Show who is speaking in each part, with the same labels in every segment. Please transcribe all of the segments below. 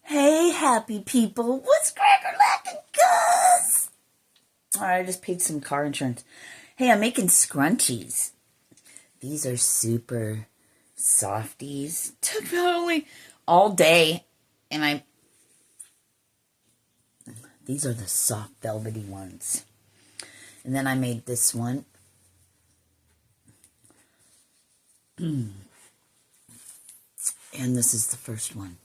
Speaker 1: Hey, happy people. What's cracker lacking, cuz? Alright, I just paid some car insurance. Hey, I'm making scrunchies. These are super softies. Took about only all day. And these are the soft velvety ones. And then I made this one. And this is the first one.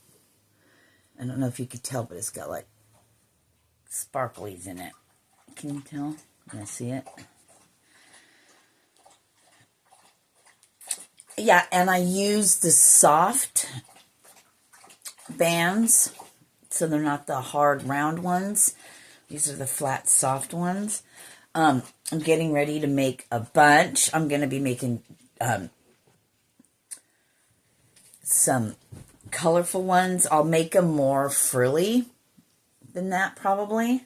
Speaker 1: I don't know if you could tell, but it's got like sparklies in it. Can you tell? Can I see it? Yeah, and I use the soft bands, so they're not the hard round ones. These are the flat soft ones. I'm getting ready to make a bunch. I'm going to be making some colorful ones. I'll make them more frilly than that, probably.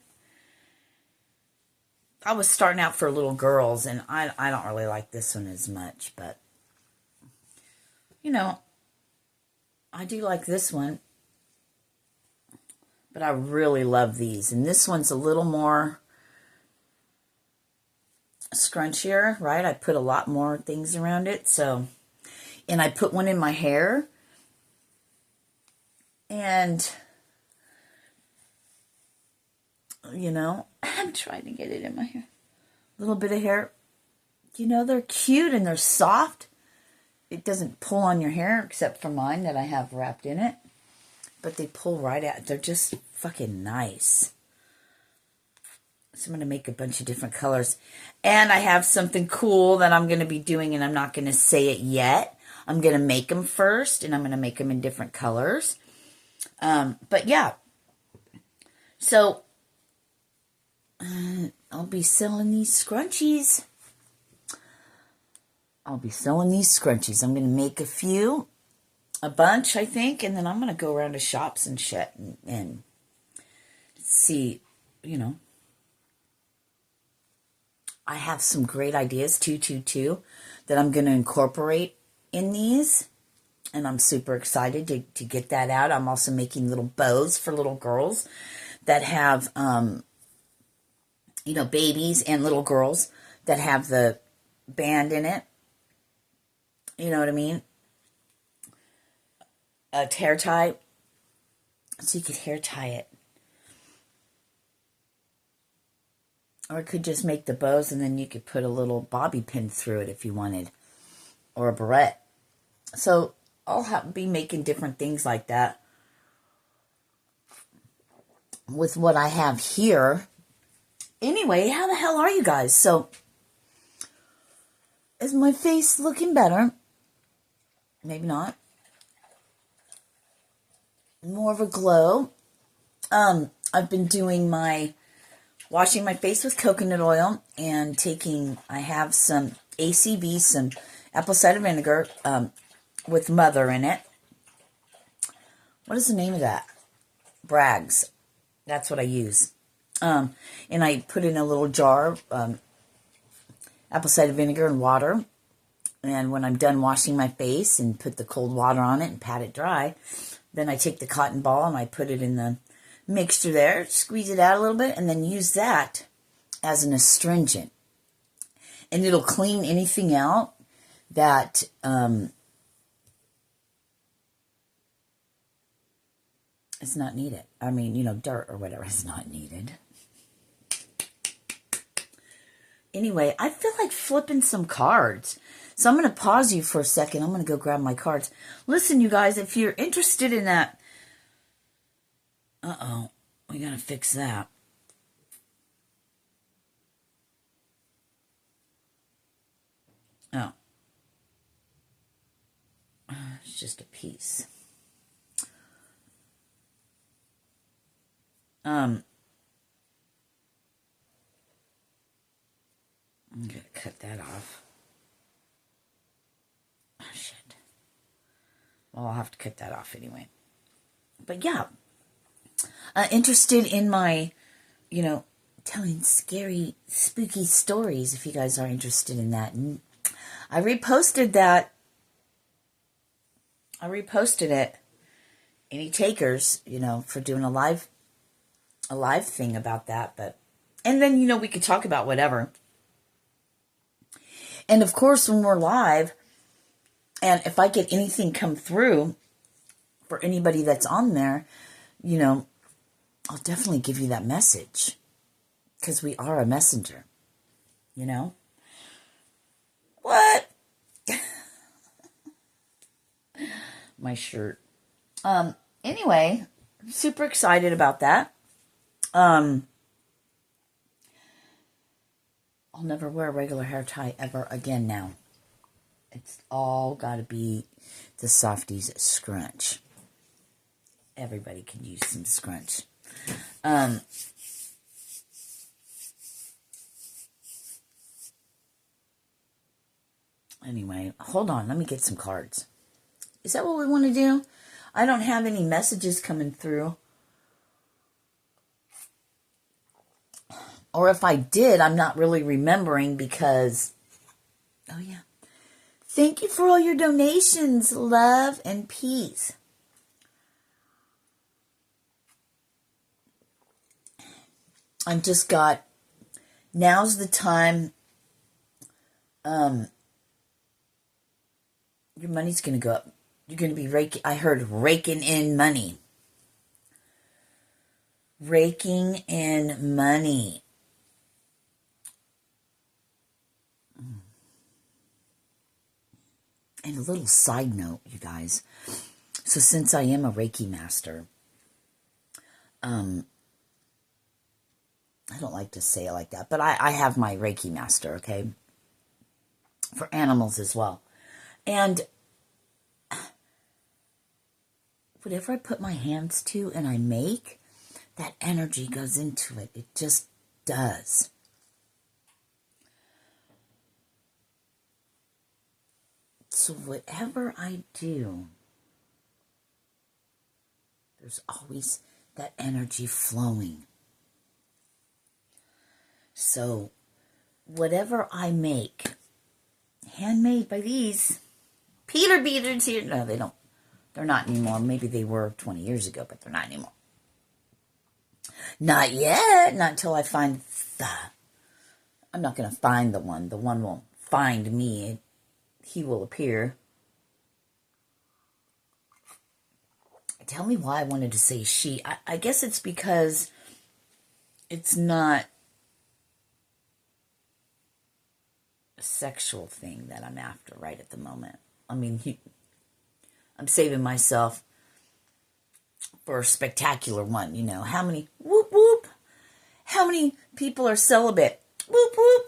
Speaker 1: I was starting out for little girls, and I don't really like this one as much, but, you know, I do like this one, but I really love these. And this one's a little more scrunchier, right? I put a lot more things around it, so, and I put one in my hair, and, you know, I'm trying to get it in my hair. A little bit of hair. You know, they're cute and they're soft. It doesn't pull on your hair, except for mine that I have wrapped in it. But they pull right out. They're just fucking nice. So I'm going to make a bunch of different colors. And I have something cool that I'm going to be doing, and I'm not going to say it yet. I'm going to make them first, and I'm going to make them in different colors. But yeah. So I'll be selling these scrunchies. I'm going to make a bunch, I think, and then I'm going to go around to shops and shit and see, you know. I have some great ideas, too, that I'm going to incorporate in these, and I'm super excited to get that out. I'm also making little bows for little girls that have, you know, babies and little girls that have the band in it. You know what I mean? A hair tie. So you could hair tie it. Or it could just make the bows, and then you could put a little bobby pin through it if you wanted. Or a barrette. So I'll be making different things like that with what I have here. Anyway, how the hell are you guys? So, is my face looking better? Maybe not. More of a glow. I've been doing washing my face with coconut oil and I have some ACV, some apple cider vinegar, with mother in it. What is the name of that? Bragg's. That's what I use. And I put in a little jar, apple cider vinegar and water. And when I'm done washing my face and put the cold water on it and pat it dry, then I take the cotton ball and I put it in the mixture there, squeeze it out a little bit, and then use that as an astringent. And it'll clean anything out that is not needed. I mean, you know, dirt or whatever is not needed. Anyway, I feel like flipping some cards. So I'm going to pause you for a second. I'm going to go grab my cards. Listen, you guys, if you're interested in that... Uh-oh. We got to fix that. Oh. It's just a piece. I'm going to cut that off. Oh, shit. Well, I'll have to cut that off anyway. But yeah. Interested in my, you know, telling scary, spooky stories, if you guys are interested in that. And I reposted that. I reposted it any takers, for doing a live thing about that. And then, we could talk about whatever. And of course, when we're live, and if I get anything come through for anybody that's on there, I'll definitely give you that message. Because we are a messenger, What? My shirt. Anyway, I'm super excited about that. I'll never wear a regular hair tie ever again now. It's all got to be the Softies scrunch. Everybody can use some scrunch. Anyway, hold on. Let me get some cards. Is that what we want to do? I don't have any messages coming through. Or if I did, I'm not really remembering because... Oh, yeah. Thank you for all your donations. Love and peace. I've just got... Now's the time... Your money's going to go up. You're going to be raking... I heard raking in money. Raking in money. And a little side note, you guys. So since I am a Reiki master, I don't like to say it like that, but I have my Reiki master, okay? For animals as well. And whatever I put my hands to and I make, that energy goes into it. It just does. So whatever I do, there's always that energy flowing. So whatever I make, handmade by these Peter beaters here. No, they don't. They're not anymore. Maybe they were 20 years ago, but they're not anymore. Not yet. Not until I find the... I'm not going to find the one. The one won't find me. He will appear. Tell me why I wanted to say she. I guess it's because it's not a sexual thing that I'm after right at the moment. I mean, I'm saving myself for a spectacular one, How many, whoop, whoop. How many people are celibate? Whoop, whoop.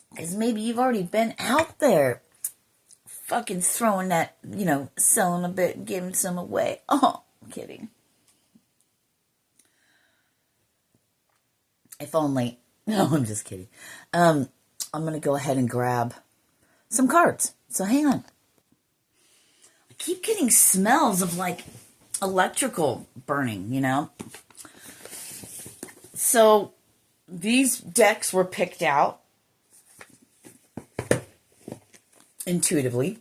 Speaker 1: Because maybe you've already been out there fucking throwing that, selling a bit and giving some away. Oh, I'm kidding. If only. No, I'm just kidding. I'm going to go ahead and grab some cards. So hang on. I keep getting smells of like electrical burning, So these decks were picked out intuitively.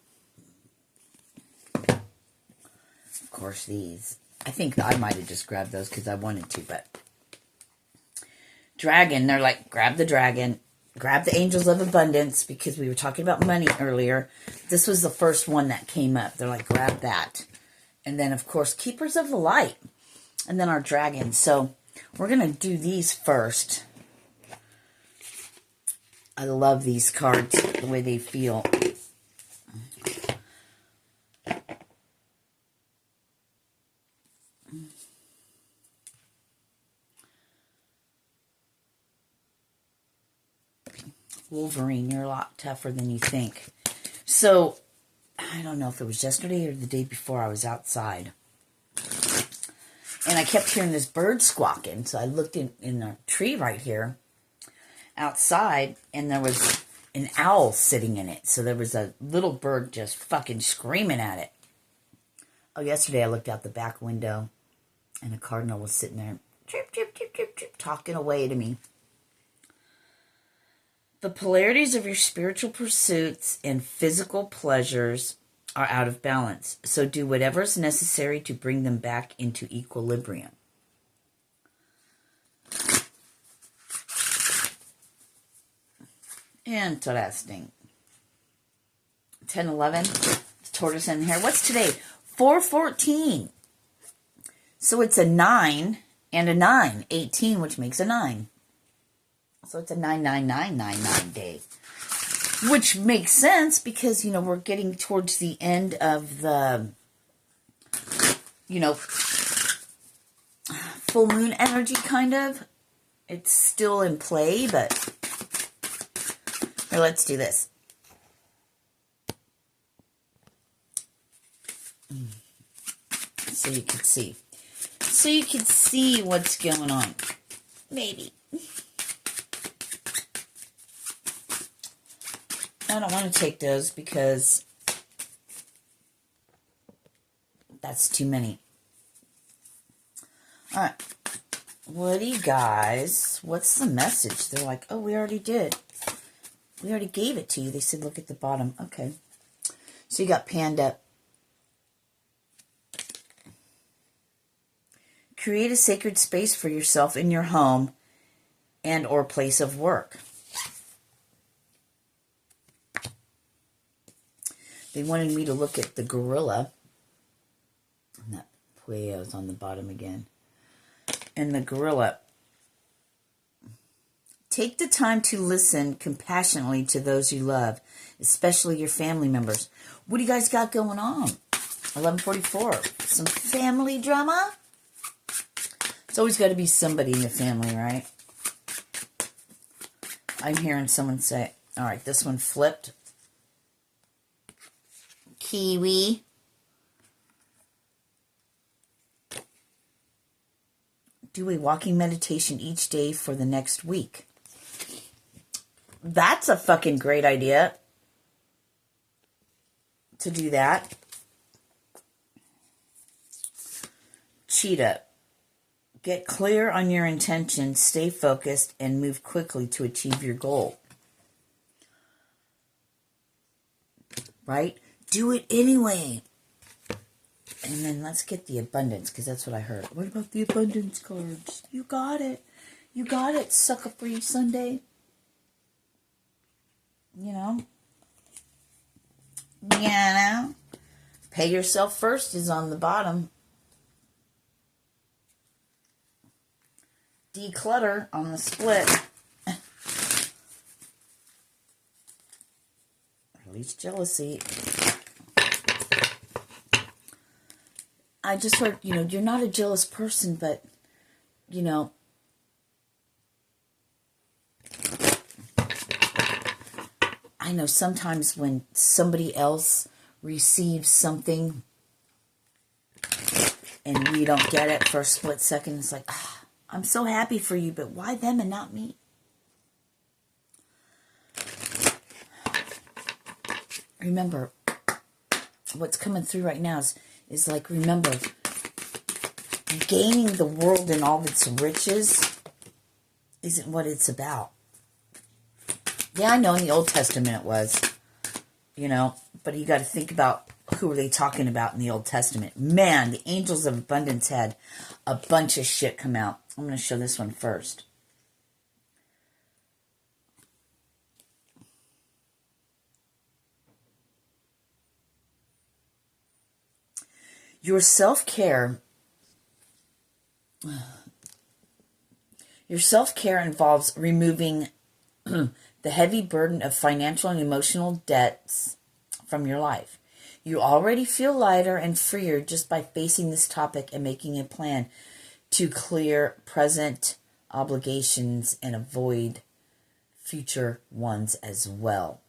Speaker 1: Of course, these. I think I might have just grabbed those because I wanted to, but dragon, they're like, grab the dragon, grab the angels of abundance, because we were talking about money earlier. This was the first one that came up. They're like, grab that. And then, of course, keepers of the light. And then our dragon. So we're going to do these first. I love these cards, the way they feel. Wolverine, you're a lot tougher than you think. So, I don't know if it was yesterday or the day before I was outside. And I kept hearing this bird squawking. So I looked in a tree right here outside, and there was an owl sitting in it. So there was a little bird just fucking screaming at it. Oh, yesterday I looked out the back window, and a cardinal was sitting there, chirp, chirp, chirp, chirp, chirp, talking away to me. The polarities of your spiritual pursuits and physical pleasures are out of balance. So do whatever is necessary to bring them back into equilibrium. Interesting. 10:11. Tortoise in here. What's today? 4:14. So it's a 9 and a 9. 18, which makes a 9. So it's a 99999 day. Which makes sense because, we're getting towards the end of the, full moon energy, kind of. It's still in play, but here, let's do this. So you can see. So you can see what's going on. Maybe. I don't want to take those because that's too many. All right. What do you guys, what's the message? They're like, oh, we already did. We already gave it to you. They said, look at the bottom. Okay. So you got Panda. Create a sacred space for yourself in your home and or place of work. They wanted me to look at the gorilla. And that Pueyo's on the bottom again. And the gorilla. Take the time to listen compassionately to those you love, especially your family members. What do you guys got going on? 11:44. Some family drama? It's always got to be somebody in the family, right? I'm hearing someone say, all right, this one flipped. Kiwi. Do a walking meditation each day for the next week. That's a fucking great idea to do that. Cheetah. Get clear on your intention, stay focused, and move quickly to achieve your goal. Right? Do it anyway. And then let's get the abundance, because that's what I heard. What about the abundance cards? You got it. You got it, sucker free Sunday. Pay yourself first is on the bottom. Declutter on the split. Release jealousy. I just heard, you're not a jealous person, but, I know sometimes when somebody else receives something and we don't get it for a split second, it's like, I'm so happy for you, but why them and not me? Remember, what's coming through right now is like, remember, gaining the world and all of its riches isn't what it's about. Yeah, I know in the Old Testament it was, but you got to think about who are they talking about in the Old Testament. Man, the angels of abundance had a bunch of shit come out. I'm going to show this one first. Your self-care involves removing the heavy burden of financial and emotional debts from your life. You already feel lighter and freer just by facing this topic and making a plan to clear present obligations and avoid future ones as well.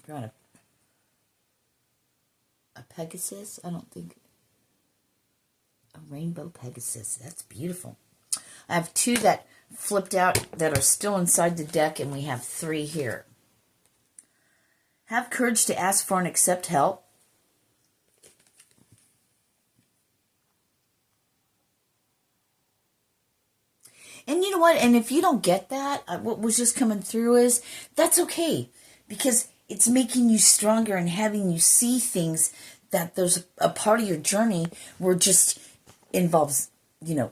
Speaker 1: You're on a Pegasus? I don't think. A rainbow Pegasus. That's beautiful. I have 2 that flipped out that are still inside the deck, and we have 3 here. Have courage to ask for and accept help. And you know what? And if you don't get that, what was just coming through is, that's okay. Because It's making you stronger and having you see things that there's a part of your journey where just involves, you.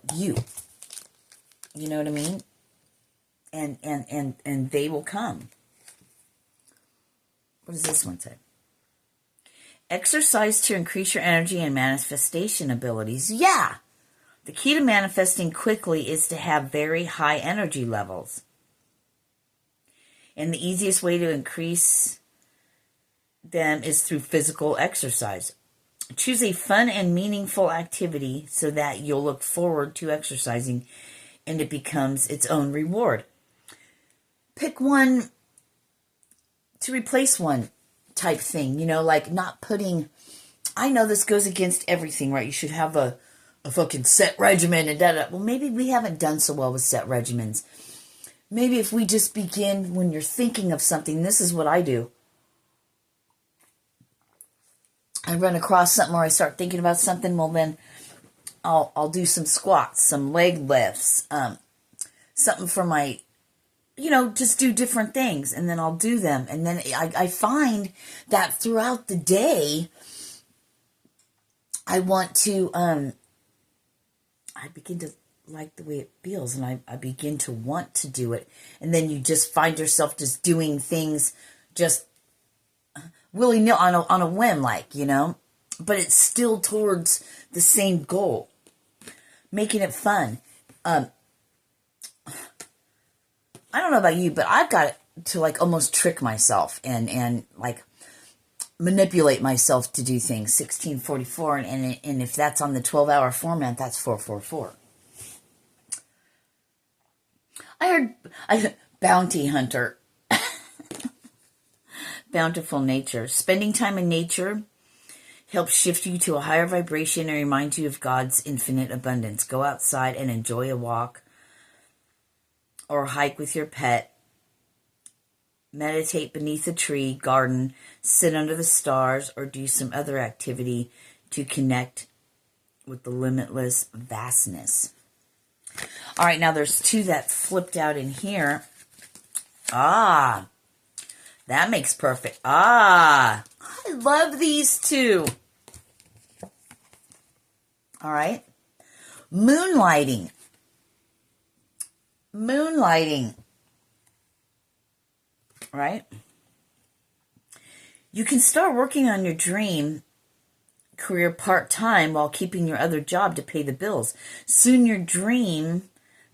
Speaker 1: You know what I mean? And they will come. What does this one say? Exercise to increase your energy and manifestation abilities. Yeah. The key to manifesting quickly is to have very high energy levels. And the easiest way to increase them is through physical exercise. Choose a fun and meaningful activity so that you'll look forward to exercising and it becomes its own reward. Pick one to replace one type thing, like not putting, I know this goes against everything, right? You should have a fucking set regimen and da-da. Well, maybe we haven't done so well with set regimens. Maybe if we just begin when you're thinking of something, this is what I do. I run across something or I start thinking about something, well then I'll do some squats, some leg lifts, something for my, just do different things and then I'll do them. And then I find that throughout the day, I want to, I begin to like the way it feels and I begin to want to do it. And then you just find yourself just doing things just willy-nilly on a whim, but it's still towards the same goal, making it fun. I don't know about you, but I've got to almost trick myself and manipulate myself to do things. 1644, and if that's on the 12-hour format, that's 444. I heard bounty hunter. Bountiful nature. Spending time in nature helps shift you to a higher vibration and reminds you of God's infinite abundance. Go outside and enjoy a walk or hike with your pet. Meditate beneath a tree, garden, sit under the stars, or do some other activity to connect with the limitless vastness. All right, now there's two that flipped out in here. That makes perfect. I love these two. All right. Moonlighting. Right? You can start working on your dream career part-time while keeping your other job to pay the bills. Soon your dream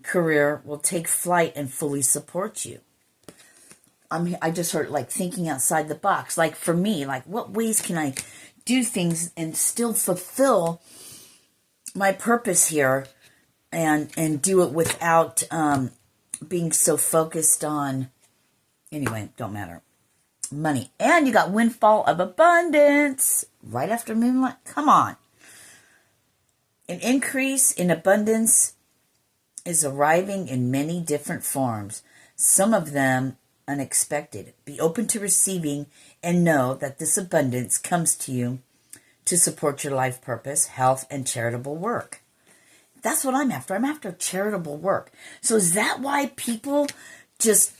Speaker 1: career will take flight and fully support you. I just heard thinking outside the box. For me, what ways can I do things and still fulfill my purpose here and do it without being so focused on, anyway, don't matter, money. And you got windfall of abundance right after moonlight. Come on. An increase in abundance is arriving in many different forms. Some of them unexpected. Be open to receiving and know that this abundance comes to you to support your life purpose, health, and charitable work. That's what I'm after. I'm after charitable work. So is that why people just,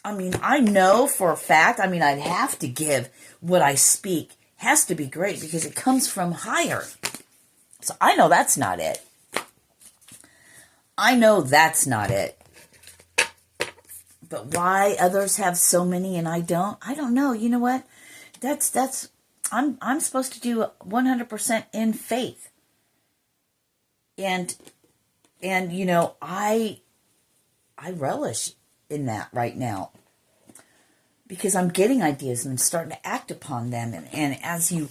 Speaker 1: I know for a fact, I'd have to give what I speak. Has to be great because it comes from higher. So I know that's not it. But why others have so many and I don't know. You know what? I'm supposed to do 100% in faith. And I relish in that right now. Because I'm getting ideas and I'm starting to act upon them. And as you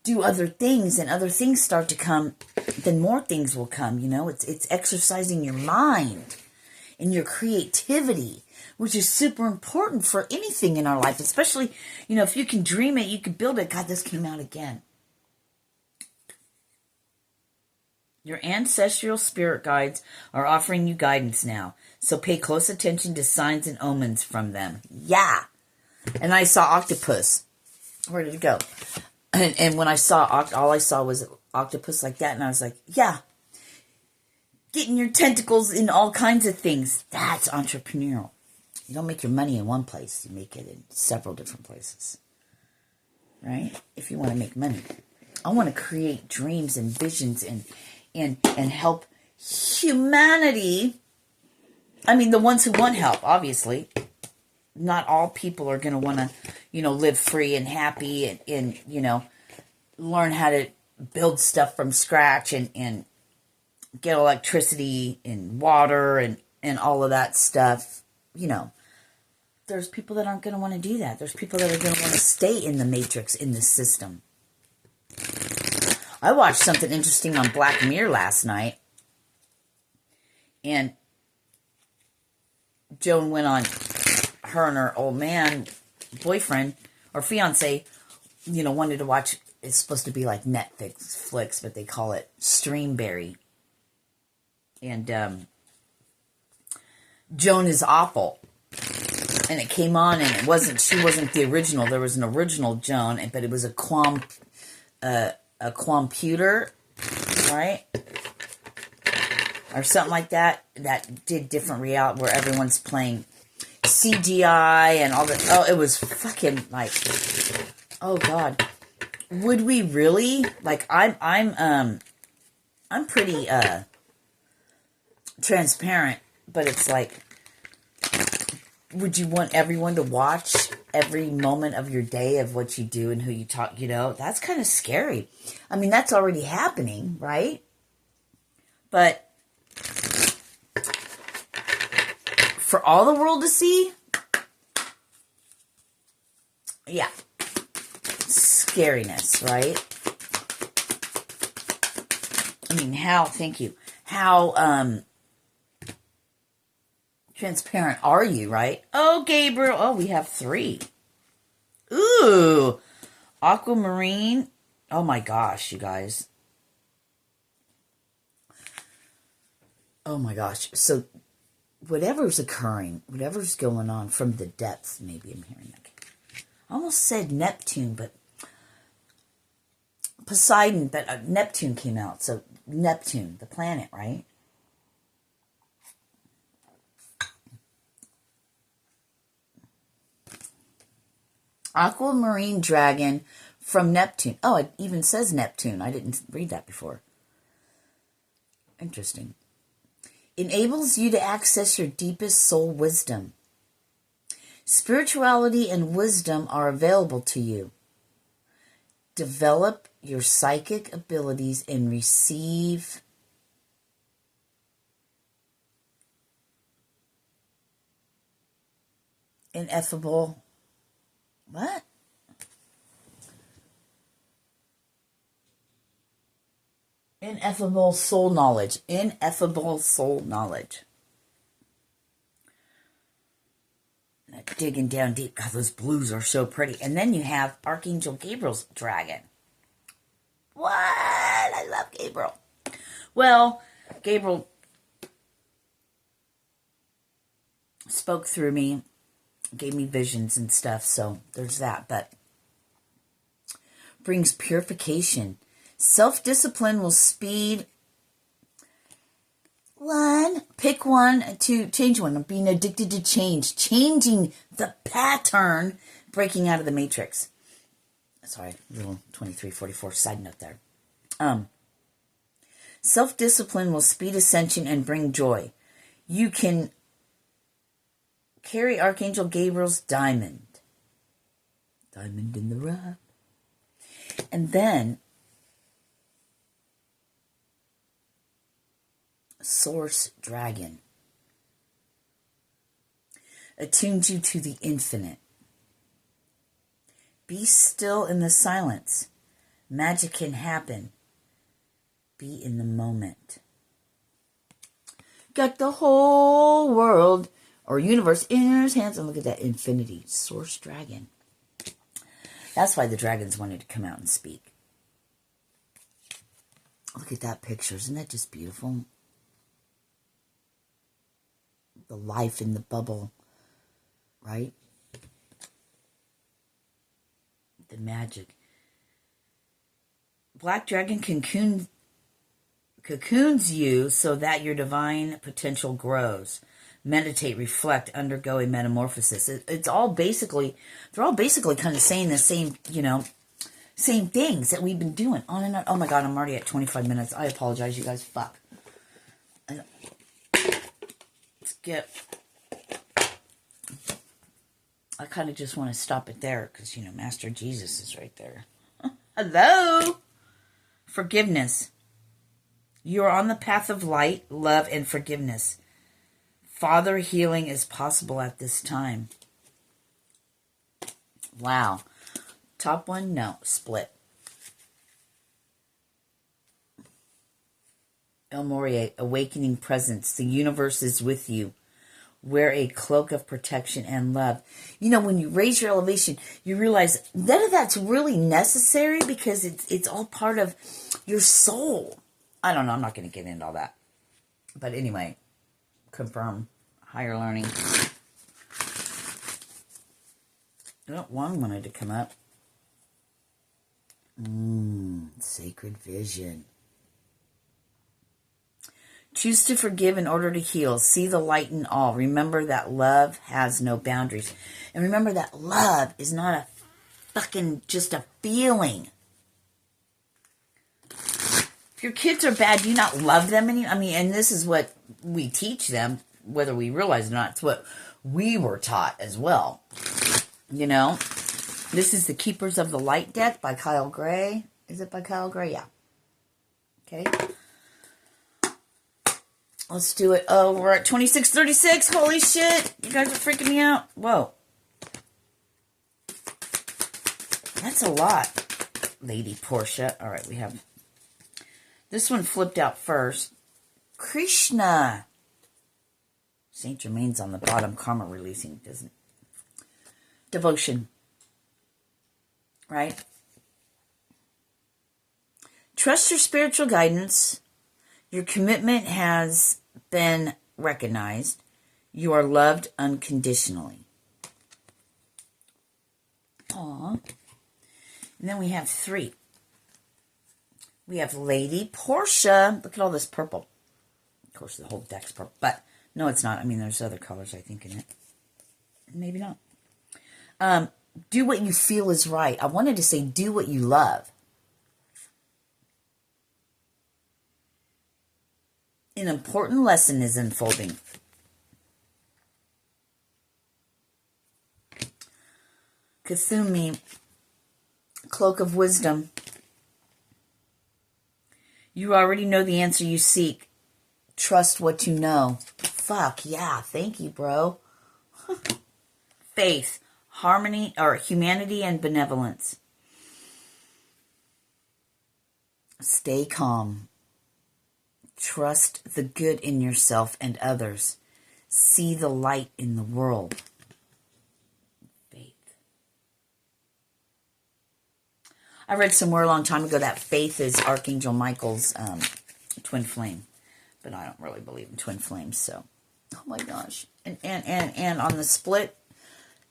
Speaker 1: do other things and other things start to come, then more things will come. It's exercising your mind and your creativity, which is super important for anything in our life, especially, if you can dream it, you can build it. God, this came out again. Your ancestral spirit guides are offering you guidance now, so pay close attention to signs and omens from them. Yeah. And I saw octopus. Where did it go? And when I saw, all I saw was octopus like that, and I was like, yeah. Getting your tentacles in all kinds of things. That's entrepreneurial. You don't make your money in one place. You make it in several different places. Right? If you want to make money. I want to create dreams and visions and help humanity. I mean, the ones who want help, obviously. Not all people are going to want to, live free and happy and learn how to build stuff from scratch and get electricity and water and all of that stuff. There's people that aren't going to want to do that. There's people that are going to want to stay in the matrix, in the system. I watched something interesting on Black Mirror last night. And Joan went on, her and her old man, boyfriend, or fiance, wanted to watch, it's supposed to be like Netflix, but they call it Streamberry. And Joan is awful. And it came on, and she wasn't the original. There was an original Joan, but it was a computer, right? Or something like that did different reality where everyone's playing CGI and all that. Oh, it was fucking like, oh God. Would we really? Like, I'm pretty transparent, but it's like, would you want everyone to watch every moment of your day of what you do and who you talk? That's kind of scary. I mean, that's already happening, right? But for all the world to see, yeah, scariness, right? I mean, thank you. How, transparent are you, right? Oh, Gabriel. Oh, we have 3. Ooh. Aquamarine. Oh my gosh, you guys. Oh my gosh. So, whatever's occurring, whatever's going on from the depths, maybe I'm hearing that. I almost said Neptune, but Poseidon, but Neptune came out. So, Neptune, the planet, right? Aquamarine dragon from Neptune. Oh, it even says Neptune. I didn't read that before. Interesting. Enables you to access your deepest soul wisdom. Spirituality and wisdom are available to you. Develop your psychic abilities and receive ineffable. What? Ineffable soul knowledge. Ineffable soul knowledge. Digging down deep. God, those blues are so pretty. And then you have Archangel Gabriel's dragon. What? I love Gabriel. Well, Gabriel spoke through me, gave me visions and stuff, so there's that. But brings purification. Self-discipline will speed one. Pick one to change one. Being addicted to change. Changing the pattern. Breaking out of the matrix. Sorry, little 2344 side note there. Self-discipline will speed ascension and bring joy. You can carry Archangel Gabriel's diamond. Diamond in the rough. And then Source Dragon attunes you to the infinite. Be still in the silence. Magic can happen. Be in the moment. Got the whole world or universe in his hands. And look at that infinity. Source Dragon. That's why the dragons wanted to come out and speak. Look at that picture. Isn't that just beautiful? The life in the bubble, right? The magic. Black Dragon cocoons you so that your divine potential grows. meditate, reflect, undergo a metamorphosis. It's all basically, they're all basically kind of saying the same, same things that we've been doing on and on. Oh my God, I'm already at 25 minutes. I apologize, you guys. Fuck. Skip. I kind of just want to stop it there because, Master Jesus is right there. Hello. Forgiveness. You are on the path of light, love, and forgiveness. Father, healing is possible at this time. Wow. Top one, no. Split. El Moria, awakening presence. The universe is with you. Wear a cloak of protection and love. When you raise your elevation, you realize none of that's really necessary because it's all part of your soul. I don't know. I'm not going to get into all that. But anyway, confirm higher learning. One wanted to come up. Sacred vision. Choose to forgive in order to heal. See the light in all. Remember that love has no boundaries. And remember that love is not a fucking just a feeling. If your kids are bad, do you not love them any? And this is what we teach them, whether we realize it or not. It's what we were taught as well. This is The Keepers of the Light deck by Kyle Gray. Is it by Kyle Gray? Yeah. Okay. Let's do it. Oh, we're at 26:36. Holy shit. You guys are freaking me out. Whoa. That's a lot, Lady Portia. All right, we have... This one flipped out first. Krishna. Saint Germain's on the bottom. Karma releasing, doesn't... Devotion. Right? Trust your spiritual guidance. Your commitment has been recognized. You are loved unconditionally. Aw. And then we have 3. We have Lady Portia. Look at all this purple. Of course, the whole deck's purple. But, no, it's not. There's other colors, I think, in it. Maybe not. Do what you feel is right. I wanted to say do what you love. An important lesson is unfolding. Kasumi, Cloak of Wisdom. You already know the answer you seek. Trust what you know. Fuck, yeah. Thank you, bro. Faith, harmony, or humanity and benevolence. Stay calm. Trust the good in yourself and others. See the light in the world. Faith. I read somewhere a long time ago that faith is Archangel Michael's twin flame. But I don't really believe in twin flames, so. Oh my gosh. And on the split,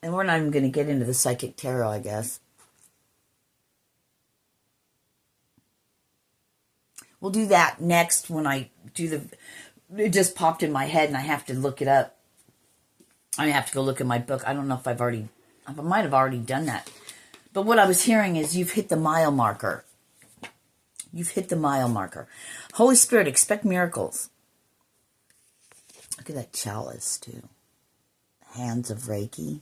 Speaker 1: and we're not even going to get into the psychic tarot, I guess. We'll do that next when I do the... It just popped in my head and I have to look it up. I have to go look at my book. I don't know if I've already... I might have already done that. But what I was hearing is you've hit the mile marker. You've hit the mile marker. Holy Spirit, expect miracles. Look at that chalice, too. Hands of Reiki.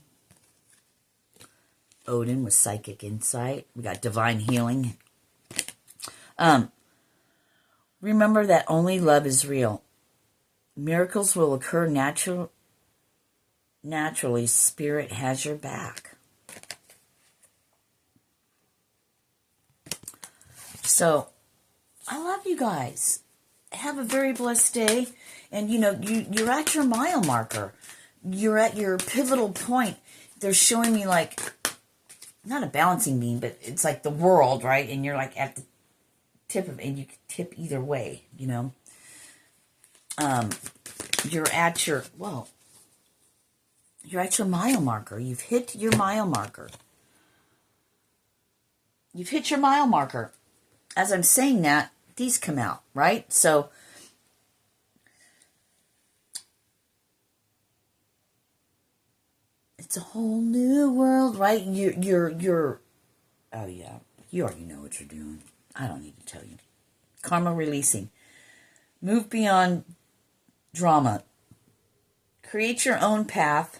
Speaker 1: Odin with psychic insight. We got divine healing. Remember that only love is real. Miracles will occur naturally. Spirit has your back. So, I love you guys. Have a very blessed day. And, you're at your mile marker. You're at your pivotal point. They're showing me, like, not a balancing beam, but it's like the world, right? And you're, like, at the tip of it, and you can tip either way, You're at your, you're at your mile marker. You've hit your mile marker. You've hit your mile marker. As I'm saying that, these come out, right? So, It's a whole new world, right? You're, oh yeah, you already know what you're doing. I don't need to tell you. Karma releasing. Move beyond drama. Create your own path.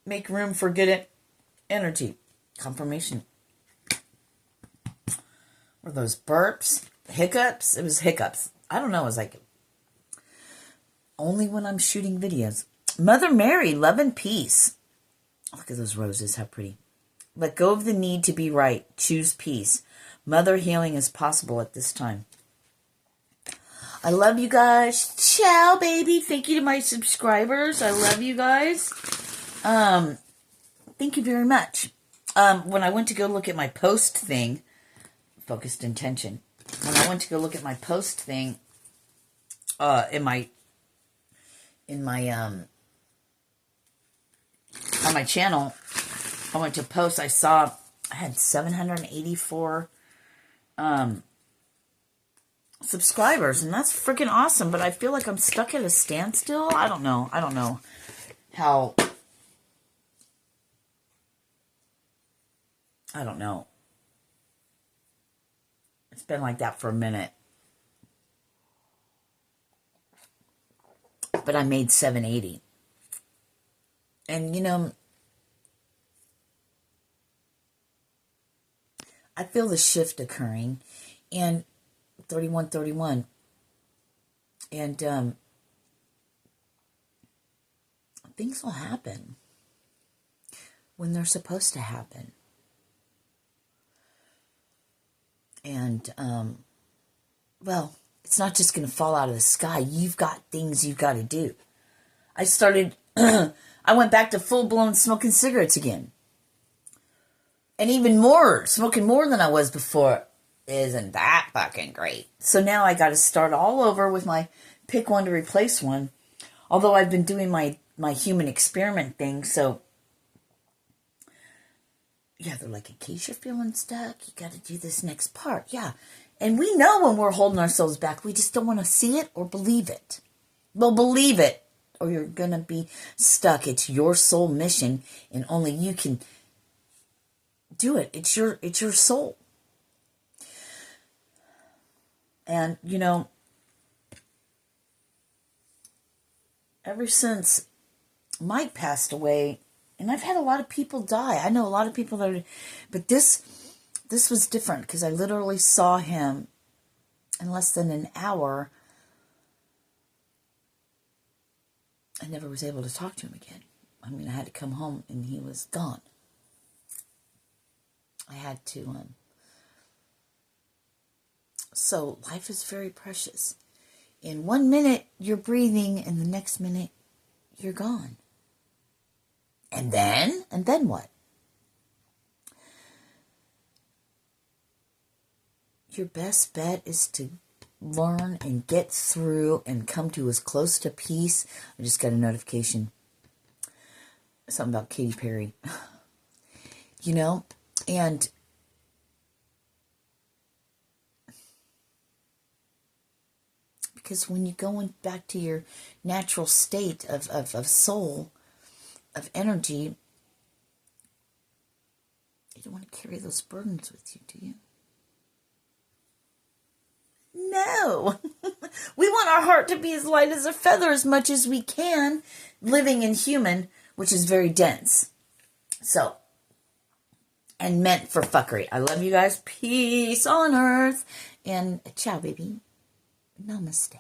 Speaker 1: Make room for good energy. Confirmation. Were those burps? Hiccups? It was hiccups. I don't know. It was like only when I'm shooting videos. Mother Mary, love and peace. Look at those roses. How pretty. Let go of the need to be right. Choose peace. Mother healing is possible at this time. I love you guys. Ciao, baby. Thank you to my subscribers. I love you guys. Thank you very much. When I went to go look at my post thing, focused intention. When I went to go look at my post thing, on my channel, I went to post. I saw I had 784 subscribers, and that's freaking awesome. But I feel like I'm stuck at a standstill. I don't know how. I don't know. It's been like that for a minute. But I made 780. And, you know, I feel the shift occurring. And 3131. And things will happen when they're supposed to happen. And, well, it's not just going to fall out of the sky. You've got things you've got to do. I went back to full-blown smoking cigarettes again. And even more, smoking more than I was before. Isn't that fucking great? So now I got to start all over with my pick one to replace one. Although I've been doing my human experiment thing, so yeah, they're like, in case you're feeling stuck, you got to do this next part. Yeah. And we know when we're holding ourselves back. We just don't want to see it or believe it. Well, believe it, or you're going to be stuck. It's your soul mission, and only you can do it. It's your soul. And, you know, ever since Mike passed away, and I've had a lot of people die. I know a lot of people that are, but this was different because I literally saw him in less than an hour. I never was able to talk to him again. I mean, I had to come home and he was gone. I had to, so life is very precious. In 1 minute, you're breathing, and the next minute, you're gone. And then what? Your best bet is to learn and get through and come to as close to peace. I just got a notification. Something about Katy Perry. You know? And because when you're going back to your natural state of soul, of energy, you don't want to carry those burdens with you, do you? No. We want our heart to be as light as a feather as much as we can, living in human, which is very dense. So, and meant for fuckery. I love you guys. Peace on earth. And ciao, baby. Namaste.